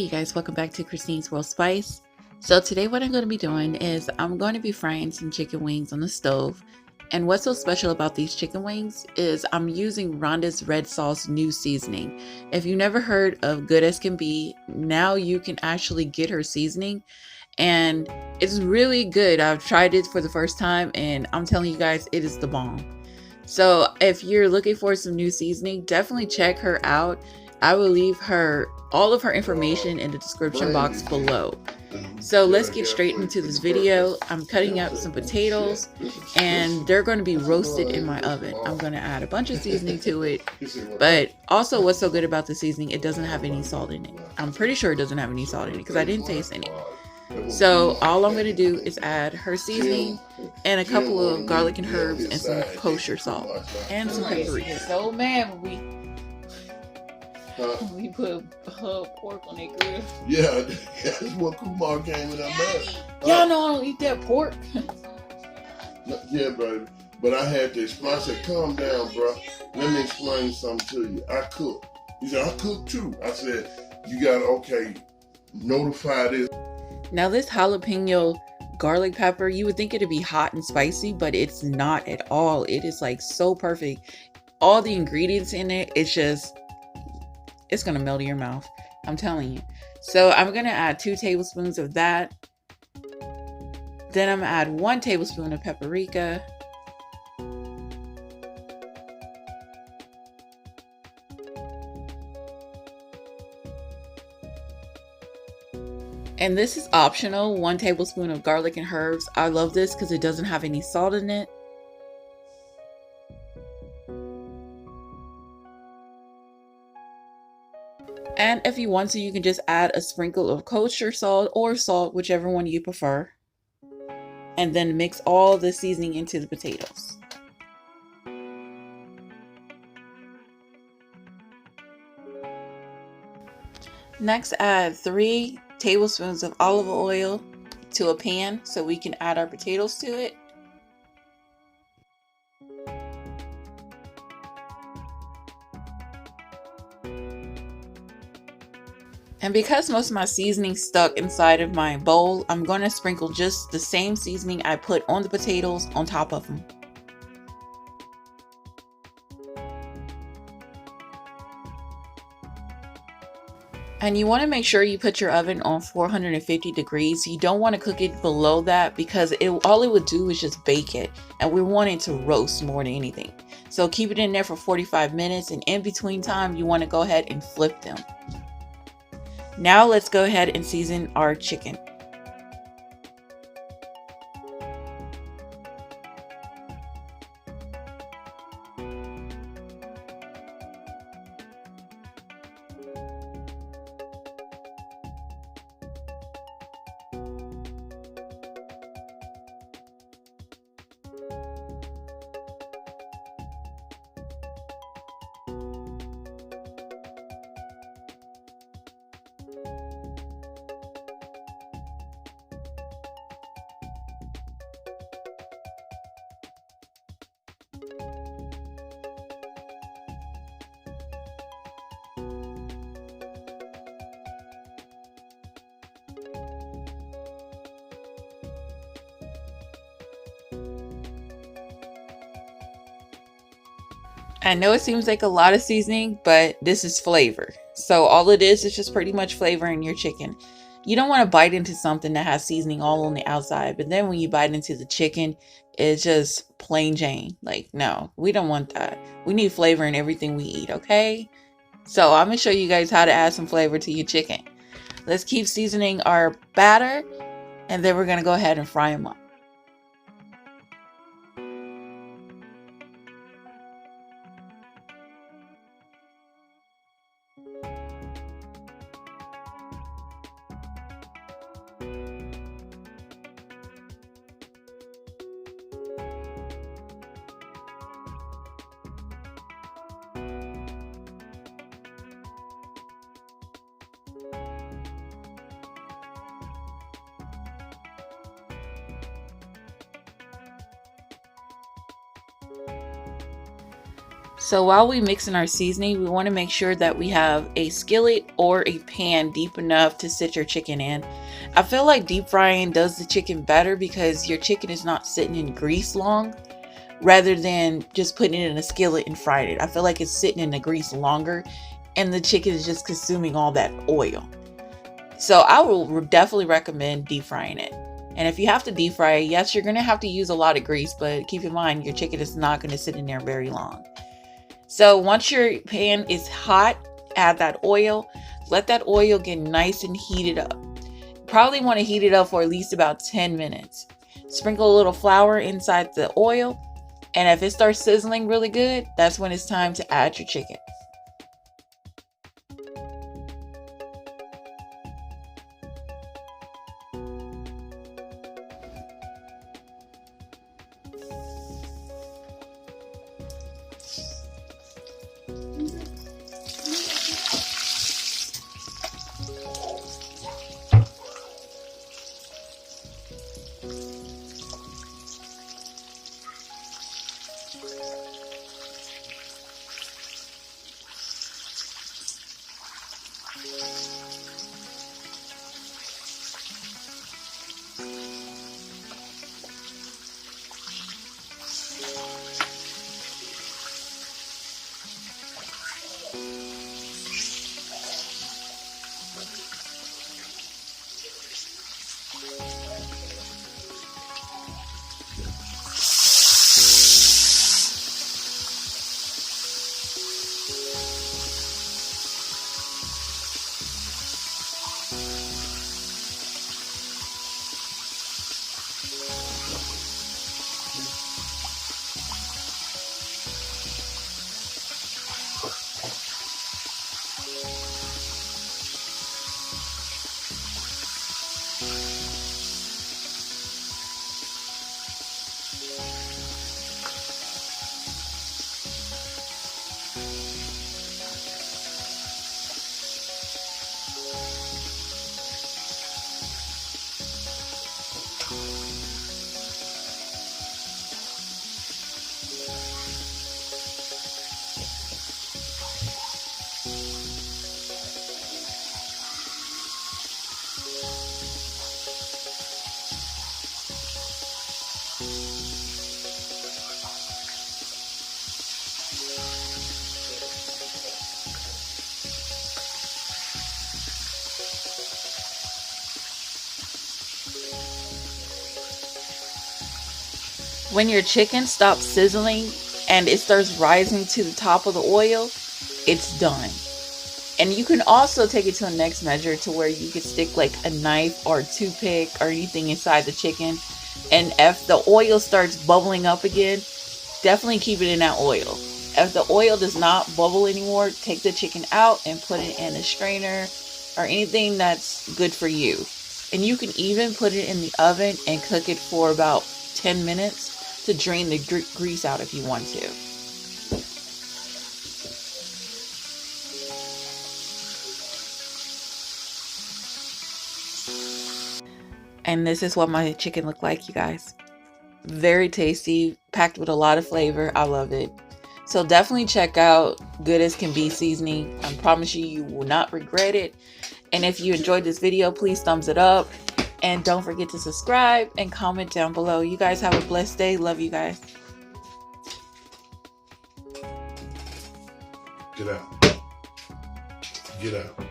Hey guys, welcome back to Christine's World Spice. So today what I'm going to be doing is I'm going to be frying some chicken wings on the stove. And what's so special about these chicken wings is I'm using Rhonda's red sauce new seasoning. If you never heard of Good as Can Be, now you can actually get her seasoning. And it's really good. I've tried it for the first time and I'm telling you guys, it is the bomb. So if you're looking for some new seasoning, definitely check her out. I will leave all of her information in the description box below. So let's get straight into this video. I'm cutting up some potatoes and they're going to be roasted in my oven. I'm going to add a bunch of seasoning to it, but also what's so good about the seasoning, it doesn't have any salt in it. I'm pretty sure it doesn't have any salt in it because I didn't taste any. So all I'm going to do is add her seasoning and a couple of garlic and herbs and some kosher salt and some paprika. So man, we put pork on that grill. Yeah, that's what Kumar came in that man. Y'all know I don't eat that pork. Yeah, baby. But I had to explain. I said, calm down, bro. Let me explain something to you. I cook. He said, I cook too. I said, you gotta, notify this. Now this jalapeno garlic pepper, you would think it'd be hot and spicy, but it's not at all. It is like so perfect. All the ingredients in it, it's gonna melt in your mouth. I'm telling you. So I'm gonna add 2 tablespoons of that. Then I'm gonna add 1 tablespoon of paprika. And this is optional, 1 tablespoon of garlic and herbs. I love this because it doesn't have any salt in it. And if you want to, you can just add a sprinkle of kosher salt or salt, whichever one you prefer. And then mix all the seasoning into the potatoes. Next, add 3 tablespoons of olive oil to a pan so we can add our potatoes to it. And because most of my seasoning stuck inside of my bowl, I'm going to sprinkle just the same seasoning I put on the potatoes on top of them. And you want to make sure you put your oven on 450 degrees. You don't want to cook it below that because all it would do is just bake it. And we want it to roast more than anything. So keep it in there for 45 minutes. And in between time, you want to go ahead and flip them. Now let's go ahead and season our chicken. I know it seems like a lot of seasoning, but this is flavor. So all it is just pretty much flavoring your chicken. You don't want to bite into something that has seasoning all on the outside, but then when you bite into the chicken, it's just plain Jane. Like, no, we don't want that. We need flavor in everything we eat, okay? So I'm going to show you guys how to add some flavor to your chicken. Let's keep seasoning our batter, and then we're going to go ahead and fry them up. So while we mix in our seasoning, we want to make sure that we have a skillet or a pan deep enough to sit your chicken in. I feel like deep frying does the chicken better because your chicken is not sitting in grease long, rather than just putting it in a skillet and frying it. I feel like it's sitting in the grease longer and the chicken is just consuming all that oil. So I will definitely recommend deep frying it. And if you have to deep fry it, yes, you're going to have to use a lot of grease, but keep in mind your chicken is not going to sit in there very long. So once your pan is hot, add that oil. Let that oil get nice and heated up. Probably want to heat it up for at least about 10 minutes. Sprinkle a little flour inside the oil. And if it starts sizzling really good, that's when it's time to add your chicken. When your chicken stops sizzling and it starts rising to the top of the oil, it's done. And you can also take it to a next measure to where you can stick like a knife or a toothpick or anything inside the chicken. And if the oil starts bubbling up again, definitely keep it in that oil. If the oil does not bubble anymore, take the chicken out and put it in a strainer or anything that's good for you. And you can even put it in the oven and cook it for about 10 minutes to drain the grease out if you want to. And this is what my chicken looked like, you guys. Very tasty, packed with a lot of flavor. I love it. So definitely check out Good As Can Be seasoning. I promise you, you will not regret it. And if you enjoyed this video, please thumbs it up. And don't forget to subscribe and comment down below. You guys have a blessed day. Love you guys. Get out. Get out.